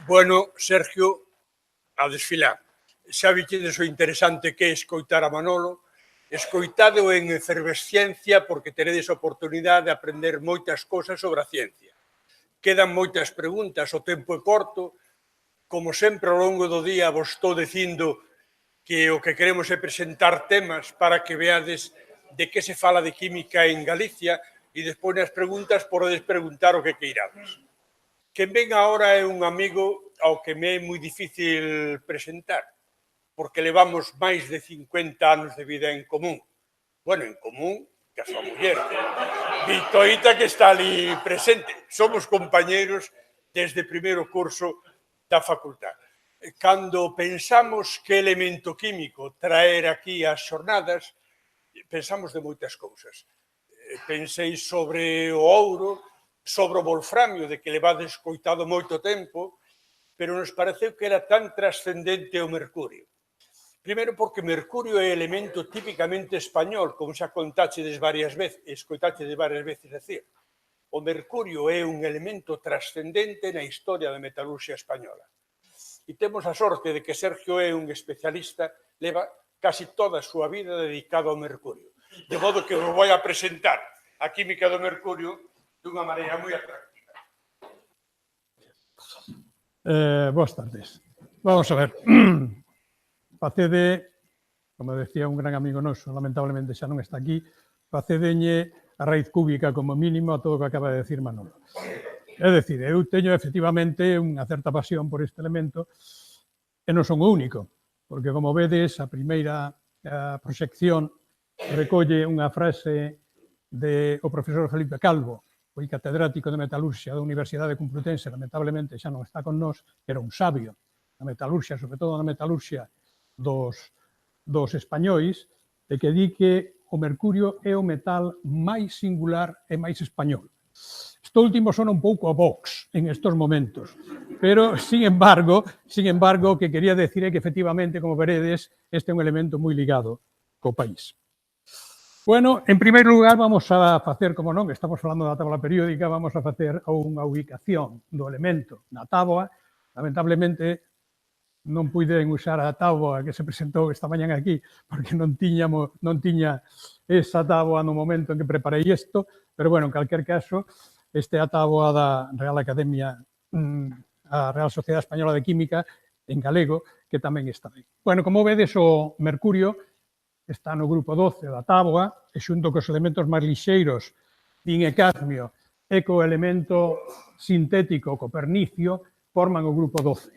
Bueno, Sergio, a desfilar. Xa vichedes o interesante que é escoitar a Manolo, escoitado en efervesciencia porque teredes a oportunidade de aprender moitas cousas sobre a ciencia. Quedan moitas preguntas, o tempo é corto, como sempre ao longo do día vos estou dicindo que o que queremos é presentar temas para que veades de que se fala de química en Galicia e despois nas preguntas podedes preguntar o que queirades. Quen ven agora é un amigo ao que me é moi difícil presentar, porque levamos máis de 50 anos de vida en común. Bueno, en común que a súa muller, Victorita, que está ali presente. Somos compañeiros desde o primeiro curso da facultad. Cando pensamos que elemento químico traer aquí ás xornadas, pensamos de moitas cousas. Pensei sobre o ouro, sobre o wolframio, de que levades escoitado moito tempo, pero nos pareceu que era tan trascendente o mercurio. Primeiro porque mercurio é elemento típicamente español, como xa contáchedes varias veces, escoitáchedes varias veces decir. O mercurio é un elemento trascendente na historia da metalurxia española. E temos a sorte de que Sergio é un especialista, leva casi toda a súa vida dedicado ao mercurio. De modo que vos vou a presentar a química do mercurio dunha maneira moi atractiva. Boas tardes. Vamos a ver. Facede, como decía un gran amigo noso, lamentablemente xa non está aquí, facedeñe a raíz cúbica como mínimo a todo o que acaba de decir Manolo. É dicir, eu teño efectivamente unha certa pasión por este elemento e non son o único, porque como vedes, a primeira proxección recolle unha frase do profesor Felipe Calvo, foi catedrático de metalurxia da Universidade Complutense, lamentablemente xa non está con nós, era un sabio na metalurxia, sobre todo na metalurxia dos españois, e que di que o mercurio é o metal máis singular e máis español. Isto último sona un pouco a Vox en estos momentos, pero, sin embargo, o que quería decir é que, efectivamente, como veredes, este é un elemento moi ligado co país. Bueno, en primeiro lugar, vamos a facer, como non, estamos falando da tabla periódica, vamos a facer unha ubicación do elemento na táboa. Lamentablemente, non puiden usar a táboa que se presentou esta mañán aquí, porque non tiña esa táboa no momento en que preparei isto, pero, bueno, en calquer caso, este é a táboa da Real Academia, a Real Sociedade Española de Química, en galego, que tamén está aí. Bueno, como vedes, o mercurio está no grupo 12 da táboa, e xunto cos elementos máis lixeiros, tin e cadmio, e co elemento sintético copernicio, forman o grupo 12.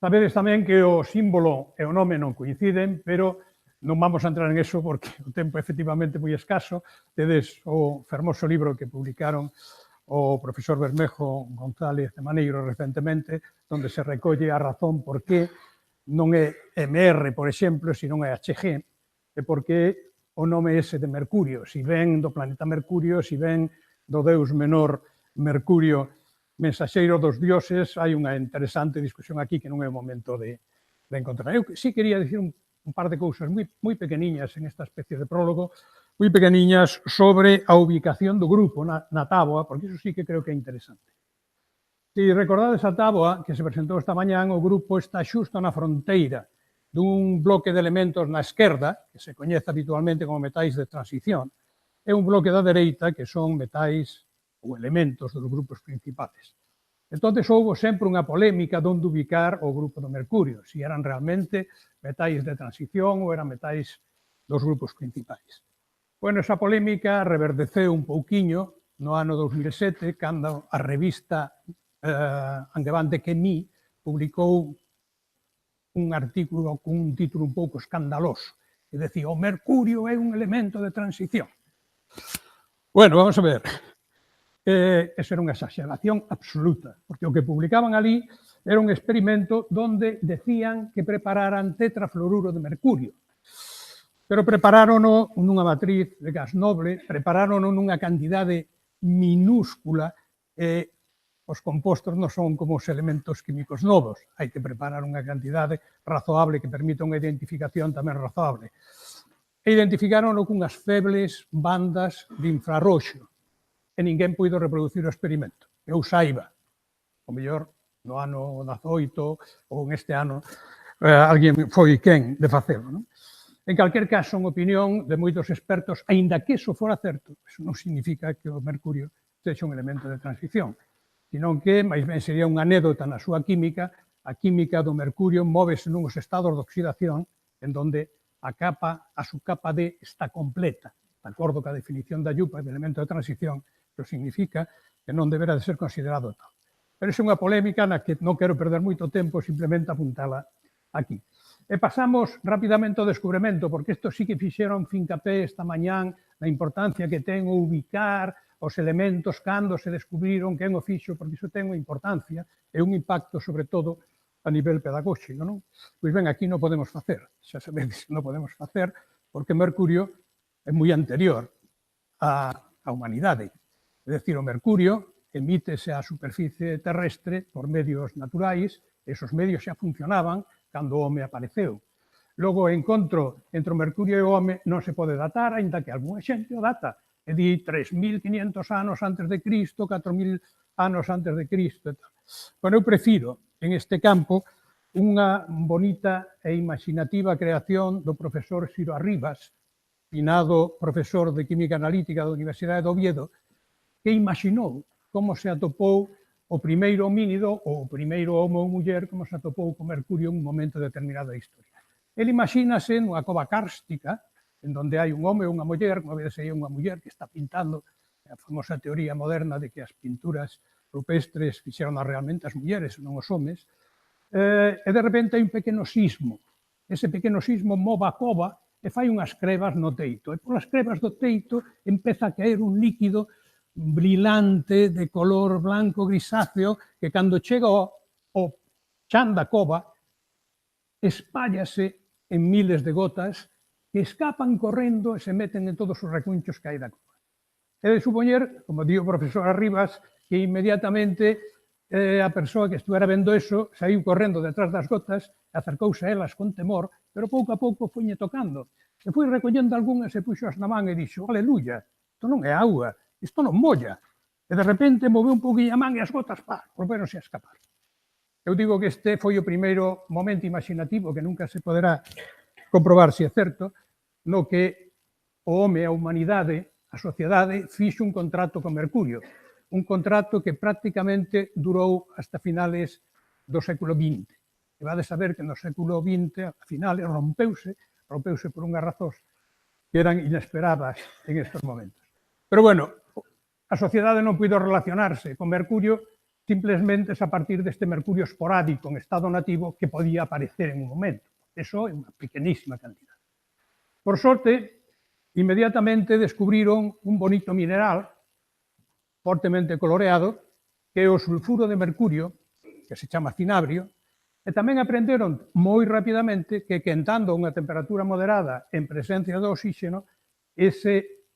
Sabedes tamén que o símbolo e o nome non coinciden, pero non vamos a entrar en eso porque o tempo é efectivamente moi escaso. Tedes o fermoso libro que publicaron o profesor Bermejo González de Maneiro recentemente, onde se recolle a razón por que non é MR, por exemplo, senón é HG, e por que o nome ese de Mercurio, si ven do planeta Mercurio, si ven do deus menor Mercurio, mensaxeiro dos dioses. Hai unha interesante discusión aquí que non é o momento de encontrar. Eu sí quería dicir un par de cousas moi pequeniñas en esta especie de prólogo, moi pequeniñas sobre a ubicación do grupo na táboa, porque iso sí que creo que é interesante. Se recordades a táboa que se presentou esta mañán, o grupo está xusto na fronteira dun bloque de elementos na esquerda, que se coñece habitualmente como metais de transición, e un bloque da dereita que son metais ou elementos dos grupos principales. Entón, houve sempre unha polémica de onde ubicar o grupo do mercurio, se eran realmente metais de transición ou eran metais dos grupos principais. Bueno, esa polémica reverdeceu un pouquiño no ano 2007, cando a revista Angevante Chemie publicou un artículo con un título un pouco escandaloso, que decía: o mercurio é un elemento de transición. Bueno, vamos a ver. Esa era unha exageración absoluta, porque o que publicaban ali era un experimento donde decían que prepararan tetrafluoruro de mercurio, pero preparárono nunha matriz de gas noble, preparárono nunha cantidade minúscula, e os compostos non son como os elementos químicos novos, hai que preparar unha cantidade razoable que permita unha identificación tamén razoable. E identificarono cunhas febles bandas de infrarroxo, e ninguén puido reproducir o experimento. Eu saiba, o o mellor no ano 18 ou en este ano alguén foi quen de facelo. Non? En calquer caso, en opinión de moitos expertos, aínda que eso fora certo, eso non significa que o mercurio sexa un elemento de transición, senón que, máis ben, sería unha anécdota na súa química. A química do mercurio móvese nuns estados de oxidación en donde a subcapa D está completa, de acordo ca definición da IUPAC de elemento de transición, pero significa que non deberá de ser considerado tal. Pero é unha polémica na que non quero perder moito tempo, simplemente apuntala aquí. E pasamos rapidamente ao descubrimento, porque isto sí que fixeron fincapé esta mañán na importancia que ten o ubicar os elementos cando se descubriron, quen o fixo, porque iso ten unha importancia e un impacto, sobre todo, a nivel pedagóxico, non? Pois ben, aquí non podemos facer, xa sabedes que non podemos facer, porque Mercurio é moi anterior á humanidade. É dicir, o Mercurio emítese á superficie terrestre por medios naturais, esos medios xa funcionaban cando o home apareceu. Logo, o encontro entre o Mercurio e o home non se pode datar, aínda que algunha xente o data. É di 3.500 anos antes de Cristo, 4.000 anos antes de Cristo. Bueno, eu prefiro, en este campo, unha bonita e imaginativa creación do profesor Ciro Arribas, finado profesor de Química Analítica da Universidade de Oviedo, que imaginou como se atopou o primeiro homínido ou o primeiro homo ou muller, como se atopou co Mercurio en un momento determinado da historia. Ele imagínase nunha cova kárstica, en donde hai un home ou unha muller, como vedes aí unha muller que está pintando, a famosa teoría moderna de que as pinturas rupestres fixeron realmente as mulleres, non os homes, e de repente hai un pequeno sismo. Ese pequeno sismo move a cova e fai unhas crebas no teito. E polas crebas do teito empeza a caer un líquido brilante de color blanco grisáceo que cando chega ao chan da cova espállase en miles de gotas que escapan correndo e se meten en todos os recunchos que hai da cova. É de supoñer, como di o profesor Arribas, que inmediatamente a persoa que estuvera vendo eso saiu correndo detrás das gotas, acercouse a elas con temor, pero pouco a pouco foiñe tocando. E foi recollendo algunhas e puxoas na man e dixo: aleluya, isto non é auga, isto non molla. E de repente moveu un pouquinho a man e as gotas, volveronse a escapar. Eu digo que este foi o primeiro momento imaginativo que nunca se poderá comprobar se é certo, no que o home, a humanidade, a sociedade, fixo un contrato con Mercurio, un contrato que prácticamente durou hasta finales do século XX. E vades saber que no século XX, a finales, rompeuse por unhas razóns que eran inesperadas en estes momentos. Pero bueno, a sociedade non puido relacionarse con Mercurio simplemente a partir deste Mercurio esporádico en estado nativo que podía aparecer en un momento. Eso é unha pequenísima cantidad. Por sorte, inmediatamente descubriron un bonito mineral fortemente coloreado, que é o sulfuro de mercurio, que se chama cinabrio, e tamén aprenderon moi rapidamente que quentando a unha temperatura moderada en presencia do oxígeno, ese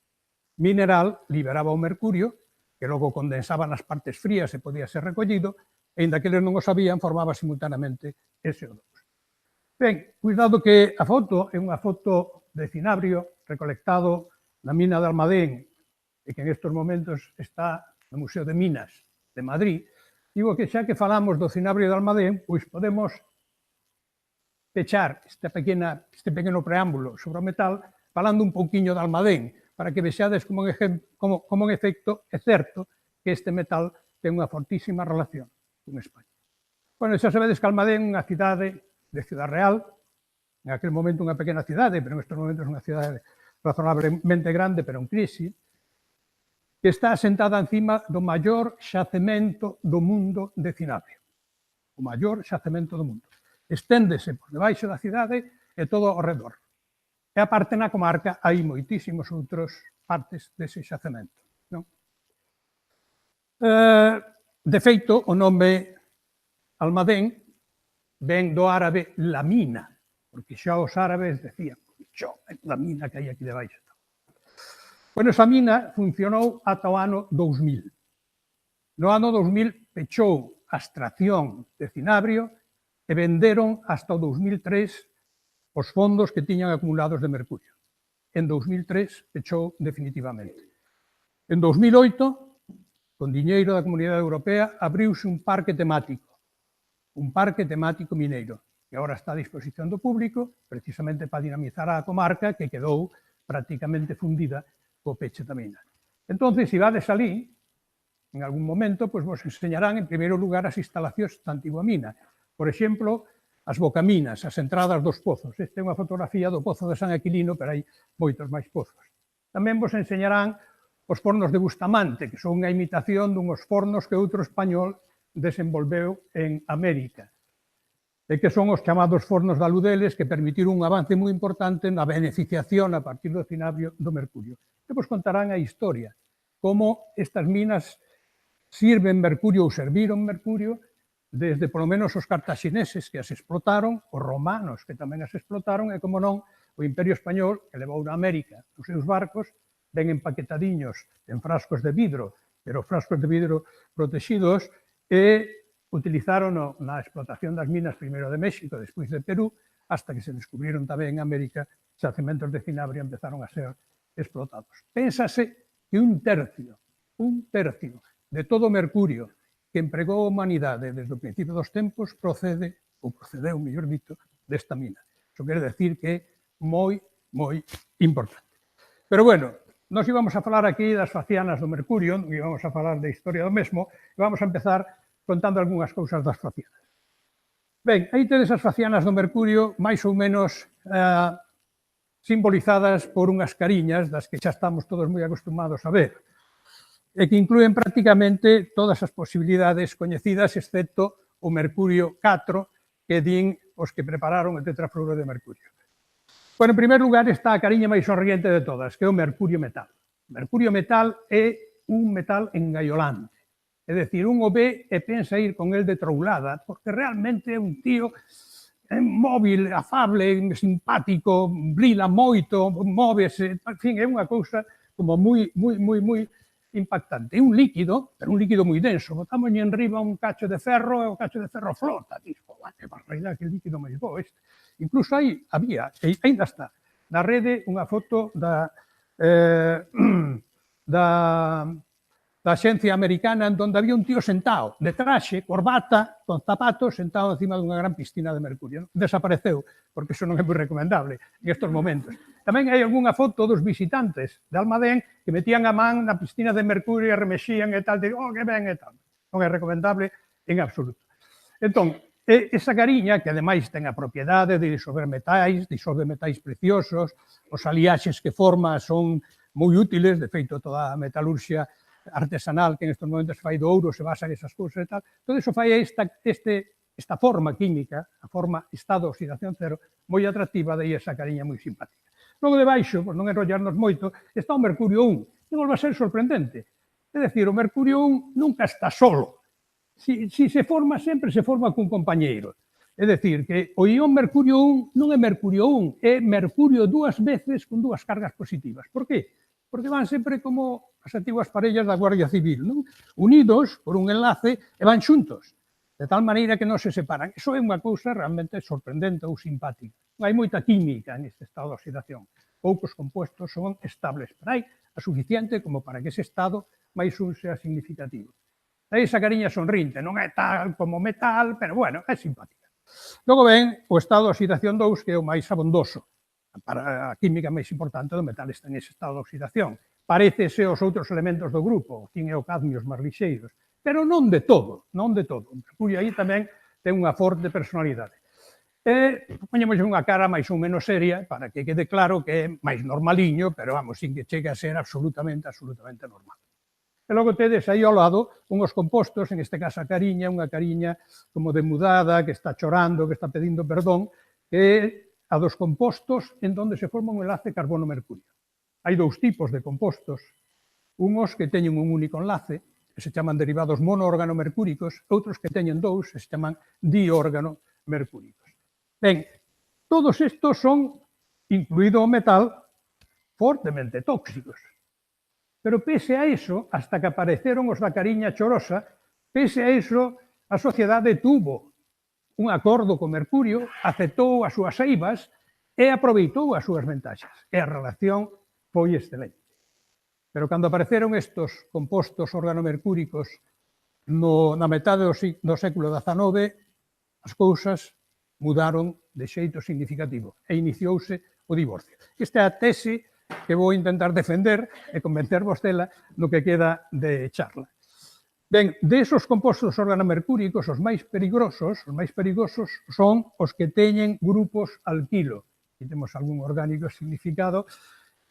mineral liberaba o mercurio, que logo condensaba nas partes frías e podía ser recollido, e inda que eles non o sabían, formaba simultaneamente SO2. Ben, cuidado que a foto é unha foto de cinabrio recolectado na mina de Almadén e que en estes momentos está no Museo de Minas de Madrid. Digo que xa que falamos do cinabrio de Almadén, pois podemos pechar este pequeno preámbulo sobre o metal falando un pouquiño de Almadén, para que vexades como en efecto é certo que este metal ten unha fortísima relación con España. Bueno, xa sabedes que Almadén é unha cidade de Ciudad Real, en aquel momento unha pequena cidade, pero en estes momentos unha cidade razonablemente grande, pero en crise, que está asentada encima do maior xacemento do mundo de cinabrio. O maior xacemento do mundo. Esténdese por debaixo da cidade e todo ao redor. E a parte na comarca hai moitísimos outros partes dese xacemento. Non? De feito, o nome Almadén ven do árabe la mina, porque xa os árabes decían, xo, é a mina que hai aquí debaixo. Bueno, esa mina funcionou ata o ano 2000. No ano 2000 pechou a extracción de cinabrio e venderon hasta o 2003 os fondos que tiñan acumulados de mercurio. En 2003 pechou definitivamente. En 2008 con diñeiro da Comunidade Europea, abriuse un parque temático mineiro, que agora está a disposición do público, precisamente para dinamizar a comarca que quedou prácticamente fundida co peche da mina. Entón, se vades ali, en algún momento, pois vos enseñarán, en primeiro lugar, as instalacións da antigua mina. Por exemplo, as bocaminas, as entradas dos pozos. Esta é unha fotografía do pozo de San Aquilino, pero hai moitos máis pozos. Tamén vos enseñarán os fornos de Bustamante, que son unha imitación dunhos fornos que outro español desenvolveu en América, e que son os chamados fornos de aludeles, que permitiron un avance moi importante na beneficiación a partir do cinabrio do mercurio. E vos contarán a historia, como estas minas sirven mercurio ou serviron mercurio desde polo menos os cartaxineses que as explotaron, os romanos que tamén as explotaron e, como non, o Imperio Español que levou na América os seus barcos ben empaquetadiños en frascos de vidro, pero frascos de vidro protegidos, e utilizaron na explotación das minas primeiro de México, despois de Perú, hasta que se descubriron tamén en América xacementos de cinabrio e empezaron a ser explotados. Pénsase que un tercio de todo o mercurio que empregou a humanidade desde o principio dos tempos procedeu, mellor dito, desta mina. Iso quere decir que é moi importante. Pero bueno, nós íbamos a falar aquí das facianas do mercurio, non íbamos a falar de historia do mesmo, e vamos a empezar contando algunhas cousas das facianas. Ben, aí tedes as facianas do mercurio máis ou menos simbolizadas por unhas cariñas das que xa estamos todos moi acostumados a ver, e que inclúen prácticamente todas as posibilidades coñecidas, excepto o mercurio 4, que din os que prepararon o tetrafluoro de mercurio. Bueno, en primer lugar está a cariña máis sonriente de todas, que é o mercurio metal. O mercurio metal é un metal engaiolante. É dicir, un o ve e pensa ir con el de troulada, porque realmente é un tío móvil, afable, simpático, brila moito, móvese, en fin, é unha cousa como moi impactante. É un líquido, pero un líquido moi denso. Botamos en riba un cacho de ferro e o cacho de ferro flota. Digo, que barbaridade, que líquido máis bo este. Incluso aí había, e ainda está, na rede unha foto da Axencia Americana, onde había un tío sentado, de traxe, corbata, con zapatos, sentado encima dunha gran piscina de mercurio. Desapareceu, porque iso non é moi recomendable en estos momentos. Tamén hai algunha foto dos visitantes de Almadén que metían a man na piscina de mercurio e remexían e tal, oh, que ben e tal. Non é recomendable en absoluto. Entón, esa cariña, que ademais ten a propiedade de disolver metais preciosos, os aliaxes que forma son moi útiles, de feito toda a metalurxia artesanal que en estes momentos fai do ouro se basa en esas cousas e tal, todo iso fai esta forma química, a forma estado oxidación cero, moi atractiva, de esa cariña moi simpática. Logo debaixo, por non enrollarnos moito, está o mercurio 1, que volve a ser sorprendente. É dicir, o mercurio 1 nunca está solo. Si se forma, sempre se forma cun compañeiro. É dicir, que o ión mercurio 1 non é mercurio 1, é mercurio dúas veces con dúas cargas positivas. Por qué? Porque van sempre como as antiguas parellas da Guardia Civil, non? Unidos por un enlace e van xuntos, de tal maneira que non se separan. Iso é unha cousa realmente sorprendente ou simpática. Hai moita química neste estado de oxidación. Poucos compuestos son estables, pero hai a suficiente como para que ese estado máis un sea significativo. Esa cariña sonrinte, non é tal como metal, pero bueno, é simpática. Logo ven o estado de oxidación 2, que é o máis abondoso. Para a química máis importante do metal está en ese estado de oxidación. Parécese aos outros elementos do grupo, o tin e o cadmio, os máis lixeiros, pero non de todo, non de todo. O mercurio aí tamén ten unha forte personalidade. Poñemos unha cara máis ou menos seria para que quede claro que é máis normaliño, pero vamos, sin que chegue a ser absolutamente normal. E logo tedes aí ao lado unhos compostos, en este caso a cariña, unha cariña como demudada, que está chorando, que está pedindo perdón, que é a dos compostos en donde se forma un enlace carbono-mercurio. Hai dous tipos de compostos, unhos que teñen un único enlace, que se chaman derivados monoórgano-mercúricos, outros que teñen dous, que se chaman diórgano-mercúricos. Ben, todos estos son, incluído o metal, fortemente tóxicos. Pero pese a iso, hasta que apareceron os da cariña chorosa, pese a iso, a sociedade tuvo un acordo co mercurio, aceptou as súas eivas e aproveitou as súas ventaxas. E a relación foi excelente. Pero cando apareceron estos compostos organomercúricos na metade do século XIX, as cousas mudaron de xeito significativo e iniciouse o divorcio. Esta é a tese que vou intentar defender e convencervos dela no que queda de charla. Ben, desos compostos organomercúricos, os máis perigosos son os que teñen grupos alquilo. Aquí temos algún orgánico significado.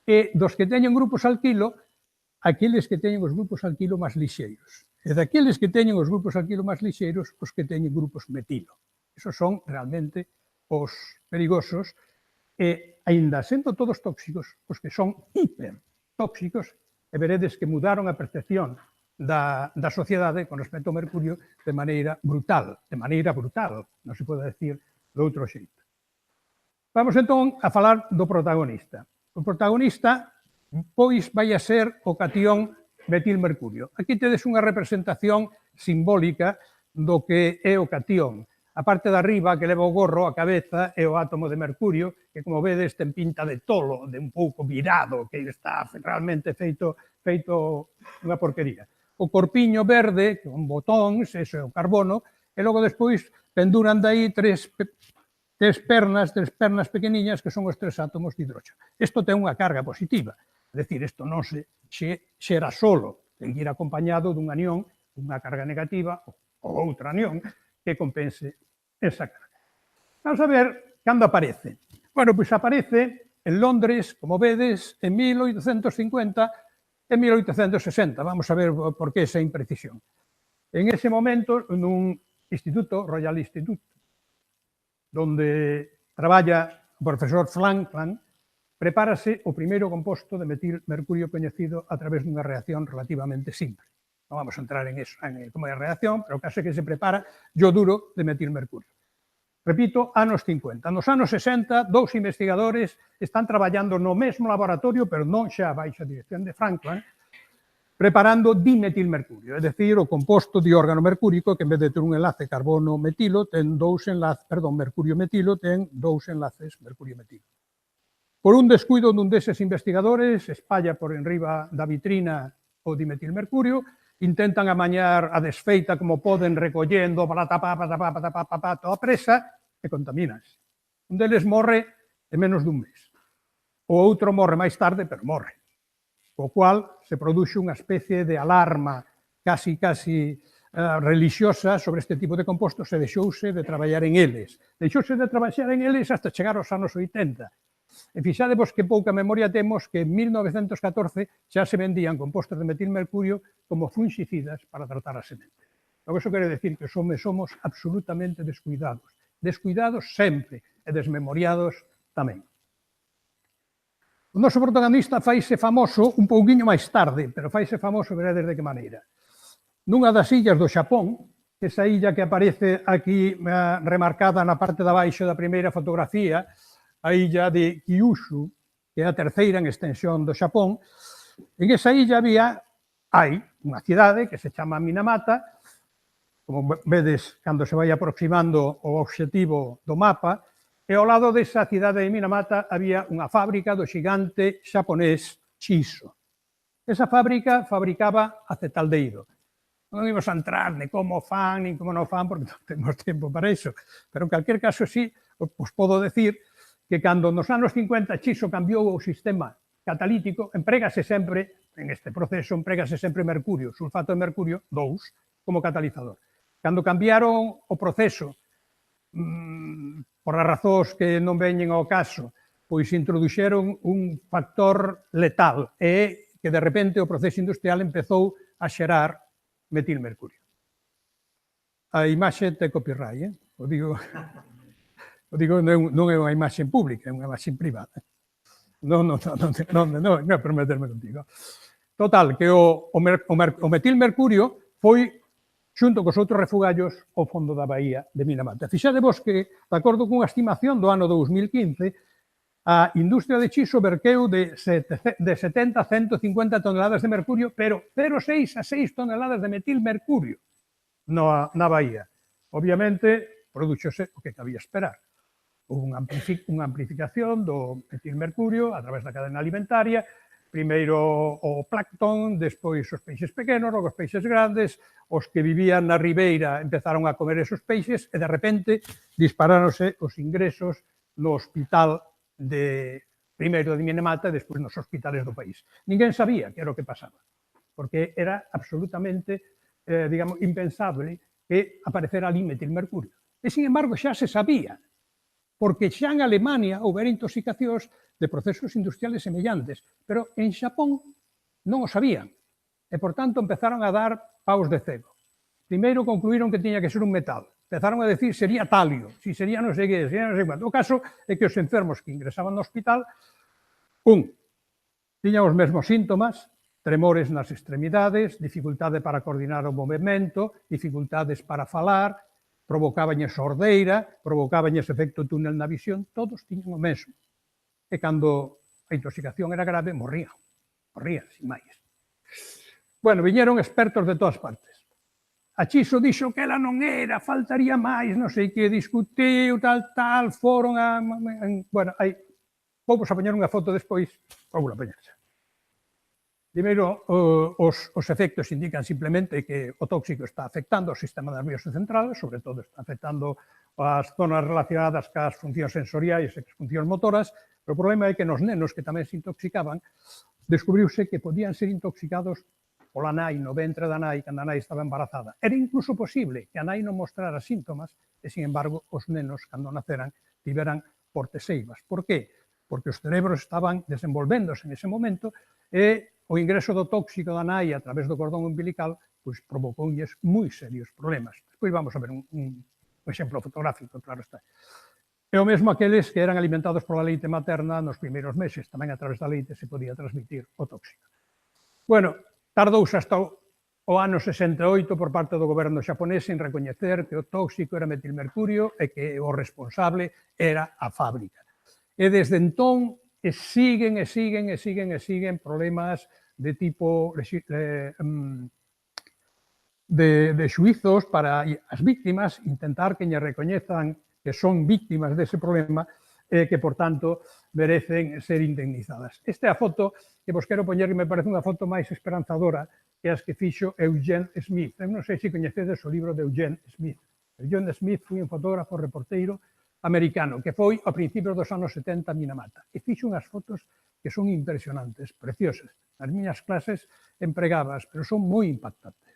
E dos que teñen grupos alquilo, aqueles que teñen os grupos alquilo máis lixeiros. E daqueles que teñen os grupos alquilo máis lixeiros, os que teñen grupos metilo. Esos son realmente os perigosos e, aínda sendo todos tóxicos, os que son hipertóxicos, e veredes que mudaron a percepción da sociedade con respecto ao mercurio de maneira brutal, non se pode decir de outro xeito. Vamos entón a falar do protagonista. O protagonista, pois, vai a ser o catión metilmercurio. Aquí tedes unha representación simbólica do que é o catión. A parte de arriba, que leva o gorro, a cabeza, é o átomo de mercurio, que, como vedes, ten pinta de tolo, de un pouco virado, que está realmente feito unha porquería. O corpiño verde, con botóns, eso é o carbono, e logo despois penduran dai tres pernas pequeniñas que son os tres átomos de hidróxeno. Isto ten unha carga positiva, é dicir, isto non se xera solo, ten que ir acompañado dun anión, unha carga negativa, ou outra anión, que compense esa carga. Vamos a ver cando aparece. Bueno, pois aparece en Londres, como vedes, en 1850 e 1860. Vamos a ver por que esa imprecisión. En ese momento, nun instituto, Royal Institute, donde traballa o profesor Frankland, prepárase o primeiro composto de metilmercurio coñecido a través dunha reacción relativamente simple. Non vamos a entrar en eso, en como é a reacción, pero o caso é que se prepara ioduro de metilmercurio. Repito, anos 50. Nos anos 60, dous investigadores están traballando no mesmo laboratorio, pero non xa baixo a dirección de Frankland, preparando dimetilmercurio, é dicir, o composto de organomercúrico que en vez de ter un enlace carbono-metilo, ten mercurio-metilo, ten dous enlaces mercurio-metilo. Por un descuido dun deses investigadores, espalla por enriba da vitrina o dimetilmercurio, intentan amañar a desfeita como poden recollendo toda a presa e contamínanse. Un deles morre en menos dun mes. O outro morre máis tarde, pero morre. O cual se produxe unha especie de alarma casi relixiosa sobre este tipo de compostos e deixouse de traballar en eles. Deixouse de traballar en eles hasta chegar aos anos 80. E fixadevos que pouca memoria temos que en 1914 xa se vendían compostos de metilmercurio como fungicidas para tratar a semente. Logo, iso quere decir que os homes somos absolutamente descuidados. Descuidados sempre e desmemoriados tamén. O noso protagonista faise famoso un pouquiño máis tarde, pero faise famoso, veredes de que maneira. Nunha das illas do Xapón, esa illa que aparece aquí remarcada na parte de abaixo da primeira fotografía, a illa de Kyushu, que é a terceira en extensión do Xapón. En esa illa hai unha cidade que se chama Minamata, como vedes cando se vai aproximando o obxectivo do mapa, e ao lado desa cidade de Minamata había unha fábrica do xigante xaponés Chiso. Esa fábrica fabricaba acetaldeído. Non imos a entrar ni como fan, ni como non fan, porque non temos tempo para iso. Pero en calquer caso, sí, os podo decir que cando nos anos 50 Chiso cambiou o sistema catalítico, emprégase sempre, en este proceso, emprégase sempre mercurio, sulfato de mercurio 2, como catalizador. Cando cambiaron o proceso, por as razóns que non veñen ao caso, pois introduxeron un factor letal, e que de repente o proceso industrial empezou a xerar metilmercurio. A imaxe te copyright, o digo non é unha imaxe pública, é unha imaxe privada. Non é por meterme contigo. Total, que o metilmercurio foi, xunto cos outros refugallos, ao fondo da baía de Minamata. Fixadevos que, de acordo cunha estimación do ano 2015, a industria de Chiso verqueu de 70 a 150 toneladas de mercurio, pero 0,6 a 6 toneladas de metilmercurio na baía. Obviamente, produxose o que cabía esperar. Houve unha amplificación do metilmercurio a través da cadena alimentaria, primeiro o plancton, despois os peixes pequenos, logo os peixes grandes, os que vivían na ribeira empezaron a comer esos peixes e de repente disparáronse os ingresos no hospital primeiro de Minamata e despois nos hospitales do país. Ninguén sabía que era o que pasaba, porque era absolutamente, digamos, impensable que aparecera ali metilmercurio. E, sin embargo, xa se sabía, porque xa en Alemania houbera intoxicacións de procesos industriales semellantes, pero en Xapón non o sabían, e, por tanto, empezaron a dar paus de cego. Primeiro concluíron que tiña que ser un metal, empezaron a decir sería talio, si sería non sei que, sería non sei cuánto. O caso é que os enfermos que ingresaban no hospital, tiñan os mesmos síntomas, tremores nas extremidades, dificultade para coordinar o movimento, dificultades para falar, provocabañes sordeira, provocabañes efecto túnel na visión, todos tiñan o mesmo. E cando a intoxicación era grave, morrían, sin máis. Bueno, viñeron expertos de todas partes. A Chiso dixo que ela non era, faltaría máis, non sei que, discutiu, tal, foron a... Bueno, vamos a poñer unha foto despois, vamos a poñer xa. Primeiro, os efectos indican simplemente que o tóxico está afectando o sistema nervioso central, sobre todo está afectando as zonas relacionadas cas funcións sensoriais e cas funcións motoras, pero o problema é que nos nenos que tamén se intoxicaban, descubriuse que podían ser intoxicados pola nai, no ventre da nai, cando a nai estaba embarazada. Era incluso posible que a nai non mostrara síntomas e, sin embargo, os nenos, cando naceran, tiveran porteseivas. Por qué? Porque os cerebros estaban desenvolvéndose en ese momento e o ingreso do tóxico da nai a través do cordón umbilical pois provocouñes moi serios problemas. Despois vamos a ver un exemplo fotográfico, claro está. E o mesmo aqueles que eran alimentados pola leite materna nos primeiros meses, tamén a través da leite se podía transmitir o tóxico. Bueno, tardouse hasta o ano 68 por parte do goberno xaponés en recoñecer que o tóxico era metilmercurio e que o responsable era a fábrica. E desde entón siguen problemas de tipo de xuizos para as víctimas, intentar que lle recoñezan que son víctimas dese problema e que, por tanto, merecen ser indemnizadas. Esta é a foto que vos quero poñer, que me parece unha foto máis esperanzadora que as que fixo Eugene Smith. Eu non sei se coñecedes o libro de Eugene Smith. Eugene Smith foi un fotógrafo reporteiro americano, que foi a principios dos anos 70 a Minamata. E fixo unhas fotos que son impresionantes, preciosas. Nas miñas clases empregadas, pero son moi impactantes.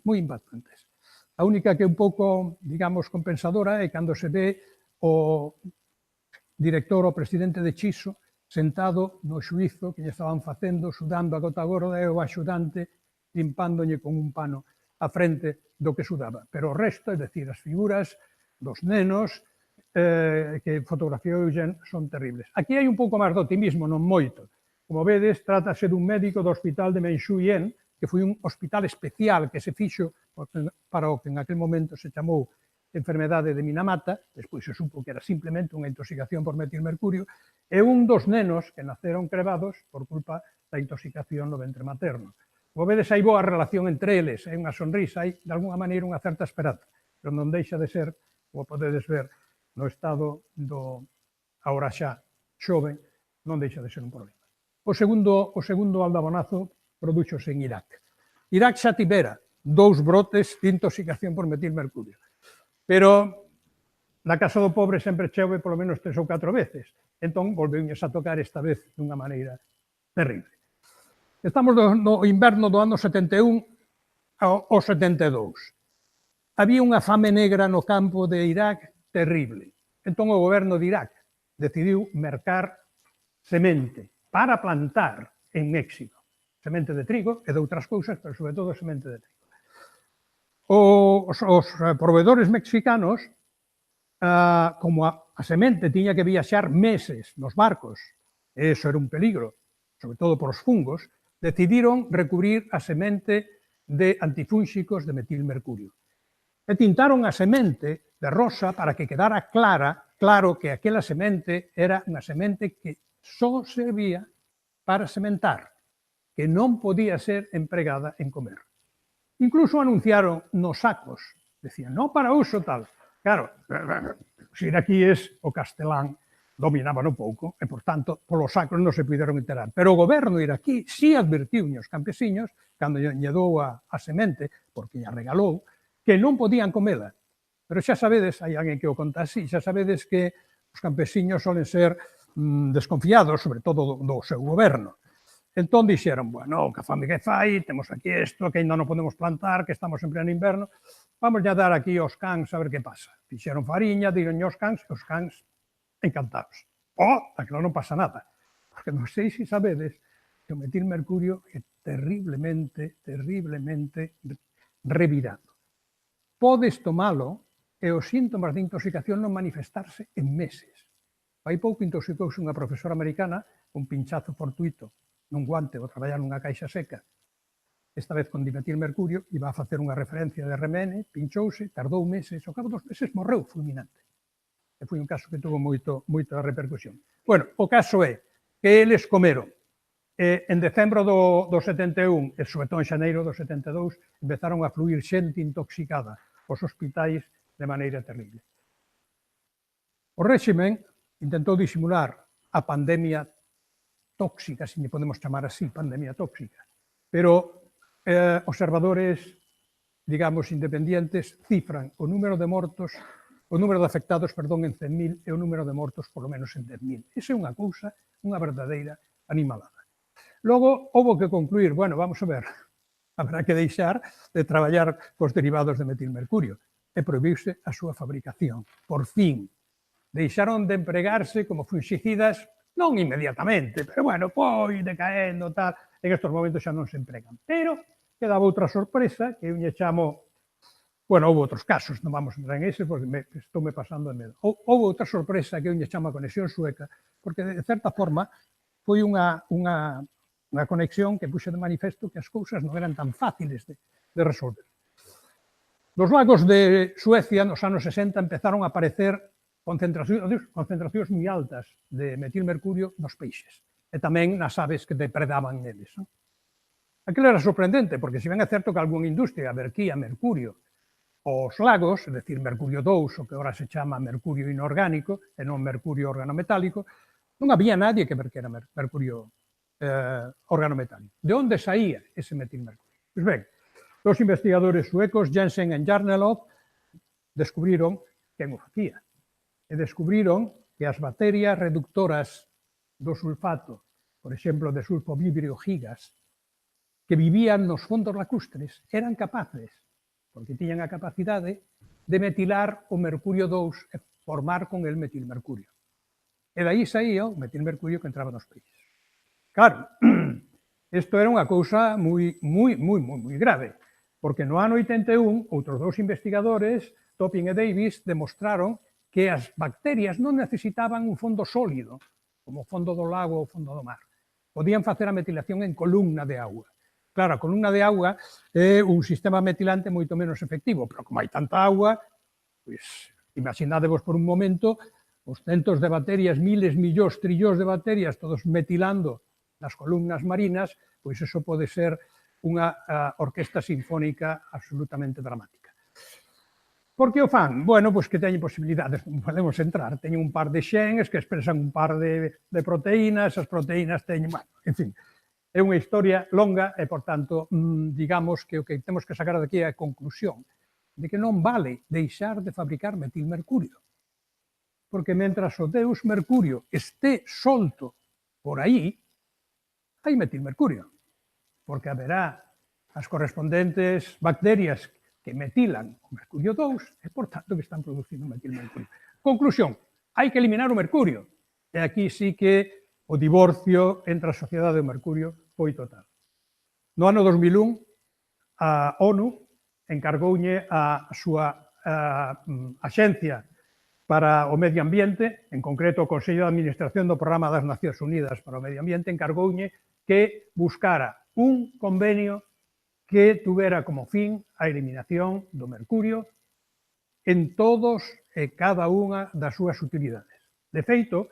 Moi impactantes. A única que é un pouco, digamos, compensadora é cando se ve o director, o presidente de Chiso, sentado no xuízo que lle estaban facendo, sudando a gota gorda e o axudante limpándolle con un pano a frente do que sudaba. Pero o resto, é dicir, as figuras dos nenos, que fotografiou Eugene son terribles. Aquí hai un pouco máis de optimismo, non moito. Como vedes, trátase dun médico do hospital de Menshuyen, que foi un hospital especial que se fixo para o que en aquel momento se chamou enfermedade de Minamata, despois se supo que era simplemente unha intoxicación por metilmercurio, e un dos nenos que naceron crebados por culpa da intoxicación no ventre materno. Como vedes, hai boa relación entre eles, hai unha sonrisa, hai, de alguna maneira, unha certa esperanza, pero non deixa de ser, como podedes ver, no estado do agora xa xoven, non deixa de ser un problema. O segundo aldabonazo produxose en Irak. Irak xa tivera 2 brotes de intoxicación por metilmercurio, pero na casa do pobre sempre chove polo menos 3 ou 4 veces, entón volveuñes a tocar esta vez dunha maneira terrible. Estamos no inverno do ano 71 ao 72. Había unha fame negra no campo de Irak terrible. Entón o goberno de Irak decidiu mercar semente para plantar en México. Semente de trigo e de outras cousas, pero sobre todo semente de trigo. Os proveedores mexicanos, como a semente tiña que viaxar meses nos barcos, e iso era un peligro, sobre todo por os fungos, decidiron recubrir a semente de antifúnxicos de metilmercurio. E tintaron a semente de rosa para que quedara claro que aquela semente era unha semente que só servía para sementar, que non podía ser empregada en comer. Incluso anunciaron nos sacos, decían, non para uso tal. Claro, os iraquíes, o castelán, dominaban un pouco, e, por tanto, polo sacro non se puderon enterar. Pero o goberno iraquí sí advertiu os campesiños, cando lle dou a semente, porque lle regalou, que non podían comela. Pero xa sabedes, hai alguén que o conta así, xa sabedes que os campesiños solen ser desconfiados, sobre todo do seu goberno. Entón dixeron, bueno, que fame que fai, temos aquí isto, que ainda non podemos plantar, que estamos en pleno inverno, vamos a dar aquí aos cans a ver que pasa. Fixeron fariña, diron aos cans, e os cans encantados. Aquilo non pasa nada. Porque non sei se sabedes que o metilmercurio é terriblemente revirado. Podes tomalo e os síntomas de intoxicación non manifestarse en meses. Hai pouco intoxicouse unha profesora americana, un pinchazo fortuito nun guante ou traballar nunha caixa seca, esta vez con dimetilmercurio, iba a facer unha referencia de RMN, pinchouse, tardou meses, ao cabo dos meses morreu fulminante. E foi un caso que tuvo moita repercusión. Bueno, o caso é que eles comeron. En decembro do 71 e sobre todo en xaneiro do 72 empezaron a fluir xente intoxicada aos hospitais de maneira terrible. O réximen intentou disimular a pandemia tóxica, se lle podemos chamar así, pandemia tóxica, pero observadores, digamos, independientes, cifran o número de mortos, o número de afectados, perdón, en 100.000 e o número de mortos, polo menos, en 10.000. Esa é unha cousa, unha verdadeira animalada. Logo, houve que concluir, bueno, vamos a ver, habrá que deixar de traballar cos derivados de metilmercurio e prohibiuse a súa fabricación. Por fin, deixaron de empregarse como fungicidas, non inmediatamente, pero bueno, foi decaendo, tal, en estos momentos xa non se empregan. Pero quedaba outra sorpresa, que eu lle chamo, bueno, houve outros casos, non vamos a entrar en ese, porque estou pasando de medo. Houve outra sorpresa que eu lle chamo a conexión sueca, porque de certa forma foi unha conexión que puxe de manifesto que as cousas non eran tan fáciles de resolver. Nos lagos de Suecia, nos anos 60, empezaron a aparecer concentracións moi altas de metilmercurio nos peixes e tamén nas aves que depredaban neles. Aquilo era sorprendente, porque se ben é certo que algunha industria verquía mercurio aos lagos, é dicir, mercurio 2, o que agora se chama mercurio inorgánico, e non mercurio organometálico, non había nadie que verquera mercurio organometálico. De onde saía ese metilmercurio? Pois ben, os investigadores suecos, Jensen e Jarnelov, descubriron quen o facía. E descubriron que as bacterias reductoras do sulfato, por exemplo, de sulfovibrio gigas, que vivían nos fondos lacustres, eran capaces, porque tiñan a capacidade de metilar o mercurio 2 e formar con el metilmercurio. E daí saía o metilmercurio que entraba nos peixes. Claro, isto era unha cousa moi grave, porque no ano 81, outros dous investigadores, Topping e Davis, demostraron que as bacterias non necesitaban un fondo sólido, como o fondo do lago ou o fondo do mar. Podían facer a metilación en columna de auga. Claro, a columna de auga é un sistema metilante moito menos efectivo, pero como hai tanta auga, pois, imaginadevos por un momento os centos de bacterias, miles, millóns, trillóns de bacterias, todos metilando nas columnas marinas, pois eso pode ser unha orquesta sinfónica absolutamente dramática. Por que o fan? Bueno, pois que teñen posibilidades, non podemos entrar, teñen un par de xenes que expresan un par de proteínas, as proteínas teñen, bueno, en fin, é unha historia longa e, por tanto, digamos que o que temos que sacar daqui é a conclusión de que non vale deixar de fabricar metilmercurio, porque mentras o deus mercurio este solto por aí, hai metilmercurio, porque haberá as correspondentes bacterias que metilan o mercurio 2 e, por tanto, que están producindo metilmercurio. Conclusión, hai que eliminar o mercurio. E aquí sí que o divorcio entre a sociedade e o mercurio foi total. No ano 2001, a ONU encargoulle a súa axencia para o medio ambiente, en concreto o Consello de Administración do Programa das Nacións Unidas para o Medio Ambiente, encargoulle que buscara un convenio que tuvera como fin a eliminación do mercurio en todos e cada unha das súas utilidades. De feito,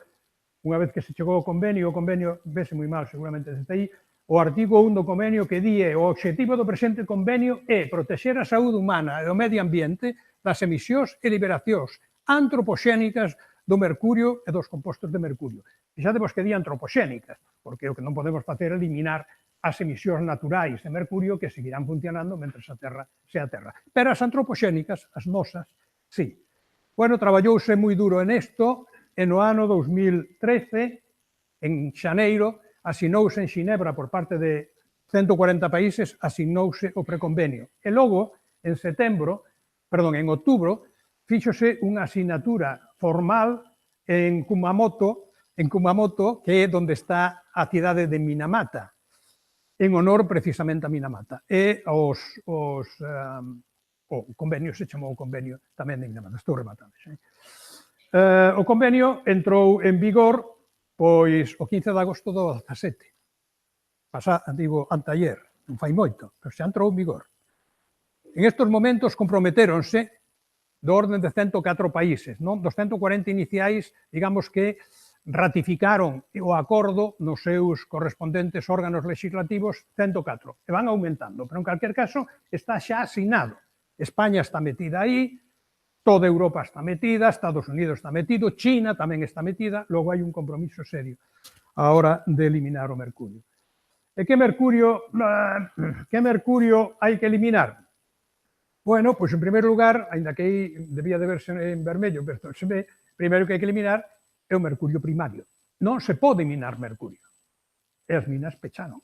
unha vez que se chegou ao convenio, o convenio vese moi mal seguramente desde aí, o artigo 1 do convenio que di o obxectivo do presente convenio é protexer a saúde humana e o medio ambiente das emisións e liberacións antropoxénicas do mercurio e dos compostos de mercurio. Fixadevos que di antropoxénicas, porque o que non podemos facer é eliminar as emisións naturais de mercurio que seguirán funcionando mentre a Terra sea Terra. Pero as antropoxénicas, as nosas, sí. Bueno, traballouse moi duro en isto, e no ano 2013, en xaneiro, asinouse en Xinebra por parte de 140 países, asignouse o preconvenio. E logo, en outubro, fíxose unha asignatura formal en Kumamoto, que é onde está a cidade de Minamata, en honor precisamente a Minamata. E o convenio se chamou o convenio tamén de Minamata. Estou rematando. O convenio entrou en vigor pois o 15 de agosto do 17. Anteayer, non fai moito, pero xa entrou en vigor. En estes momentos comprometéronse do orden de 104 países, non? Dos 140 iniciais, digamos que ratificaron o acordo nos seus correspondentes órganos legislativos 104, e van aumentando, pero en calquer caso está xa asignado. España está metida aí, toda Europa está metida, Estados Unidos está metido, China tamén está metida, logo hai un compromiso serio a hora de eliminar o mercurio. E que mercurio hai que eliminar? Bueno, pois en primeiro lugar, ainda que aí debía de verse en vermello, pero se ve, primeiro que hai que eliminar é o mercurio primario. Non se pode minar mercurio. E as minas pecharon.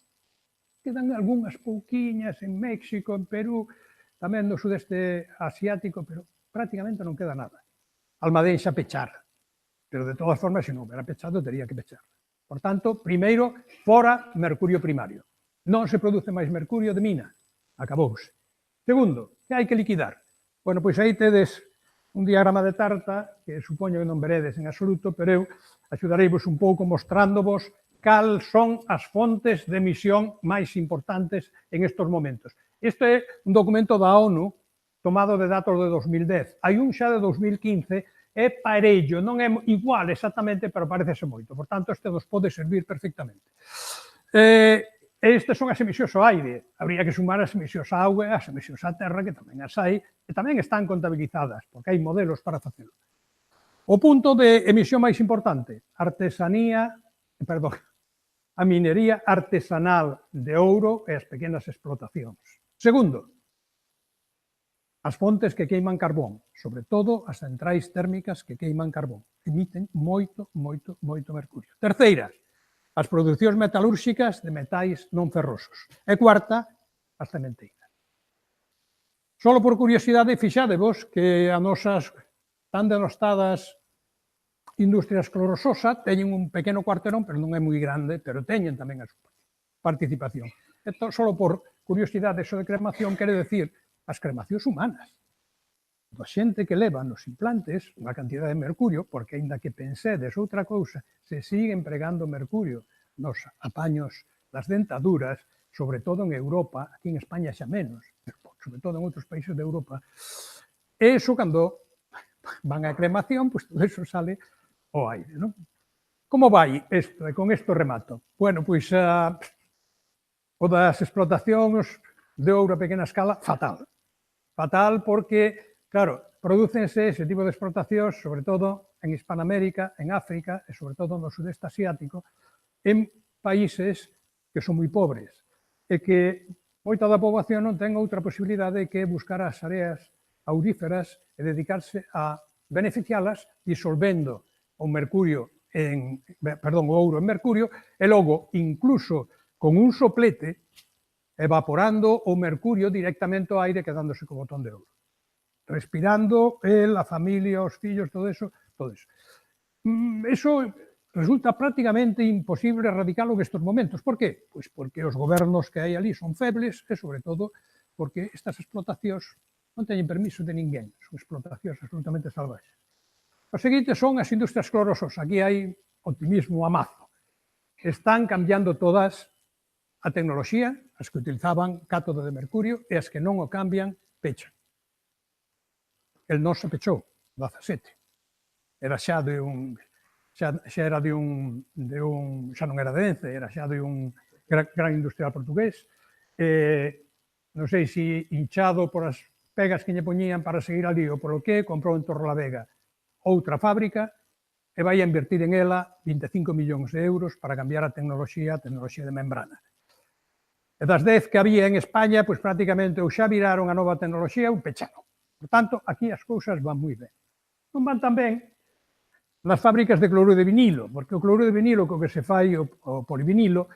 Quedan algunhas pouquiñas en México, en Perú, tamén no sudeste asiático, pero prácticamente non queda nada. Almadén xa pechar, pero de todas formas, se non hubiera pechado, teria que pechar. Por tanto, primeiro, fora mercurio primario. Non se produce máis mercurio de mina. Acabouse. Segundo, que hai que liquidar? Bueno, pois aí tedes un diagrama de tarta, que supoño que non veredes en absoluto, pero eu axudareivos un pouco mostrándovos cal son as fontes de emisión máis importantes en estes momentos. Este é un documento da ONU tomado de datos de 2010. Hai un xa de 2015, é parello, non é igual exactamente, pero parecese moito. Por tanto, este nos pode servir perfectamente. Estes son as emisións ao aire. Habría que sumar as emisións á auga e as emisións á terra, que tamén as hai, e tamén están contabilizadas, porque hai modelos para facelo. O punto de emisión máis importante, a minería artesanal de ouro e as pequenas explotacións. Segundo, as fontes que queiman carbón, sobre todo as centrais térmicas que queiman carbón, emiten moito mercurio. Terceira, as producións metalúrxicas de metais non ferrosos. E cuarta, as cementeiras. Solo por curiosidade, fixadevos que as nosas tan denostadas industrias clorososa teñen un pequeno cuarterón, pero non é moi grande, pero teñen tamén a súa participación. Esto, solo por curiosidade, eso de cremación quere decir as cremacións humanas. A xente que leva nos implantes unha cantidad de mercurio, porque aínda que pensedes outra cousa, se sigue empregando mercurio nos apaños das dentaduras, sobre todo en Europa, aquí en España xa menos, pero sobre todo en outros países de Europa. E iso, cando van á cremación, pois todo iso sale ao aire, non? Como vai isto? E con isto remato. Bueno, pois o das explotacións de ouro a pequena escala, fatal. Fatal porque, claro, prodúcense ese tipo de explotacións, sobre todo en Hispanoamérica, en África e sobre todo no sudeste asiático, en países que son moi pobres e que moita da poboación non ten outra posibilidade que buscar as áreas auríferas e dedicarse a beneficialas disolvendo o ouro en mercurio e logo, incluso con un soplete, evaporando o mercurio directamente ao aire, quedándose co botón de ouro. Respirando a familia, os fillos, todo eso. Eso resulta prácticamente imposible erradicalo en estes momentos. Por qué? Pois porque os gobernos que hai ali son febles e, sobre todo, porque estas explotacións non teñen permiso de ninguén. Son explotacións absolutamente salvaxes. Os seguintes son as industrias clorosas. Aquí hai optimismo a mazo. Están cambiando todas a tecnoloxía, as que utilizaban cátodo de mercurio, e as que non o cambian, pechan. El noso pechou, 17. Era xa de un... xa non era de Ence, era xa de un gran industrial portugués. Non sei se hinchado por as pegas que lle poñían para seguir ali ou por o que, comprou en Torrelavega outra fábrica e vai a invertir en ela 25 millóns de euros para cambiar a tecnoloxía de membrana. E das 10 que había en España, pois prácticamente ou xa viraron a nova tecnoloxía ou pecharon. Por tanto, aquí as cousas van moi ben. Non van tan ben nas fábricas de cloruro de vinilo, porque o cloruro de vinilo co que se fai o polivinilo,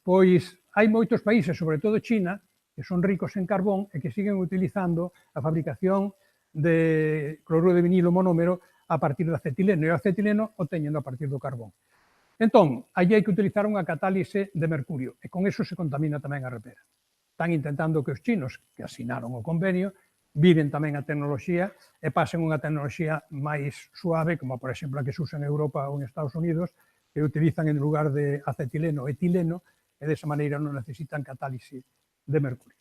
pois hai moitos países, sobre todo China, que son ricos en carbón e que siguen utilizando a fabricación de cloruro de vinilo monómero a partir de acetileno, e o acetileno o teñen a partir do carbón. Entón, aí hai que utilizar unha catálise de mercurio, e con eso se contamina tamén a repera. Están intentando que os chinos, que asinaron o convenio, viren tamén a tecnoloxía e pasen unha tecnoloxía máis suave, como por exemplo a que se usa en Europa ou en Estados Unidos, que utilizan en lugar de acetileno etileno, e desa maneira non necesitan catálise de mercurio.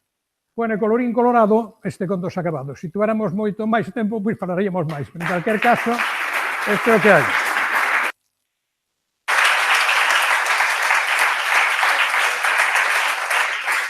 Bueno, colorín colorado, este conto se ha acabado. Se tuéramos moito máis tempo, pois falaríamos máis. Pero en calquer caso, isto é o que hai.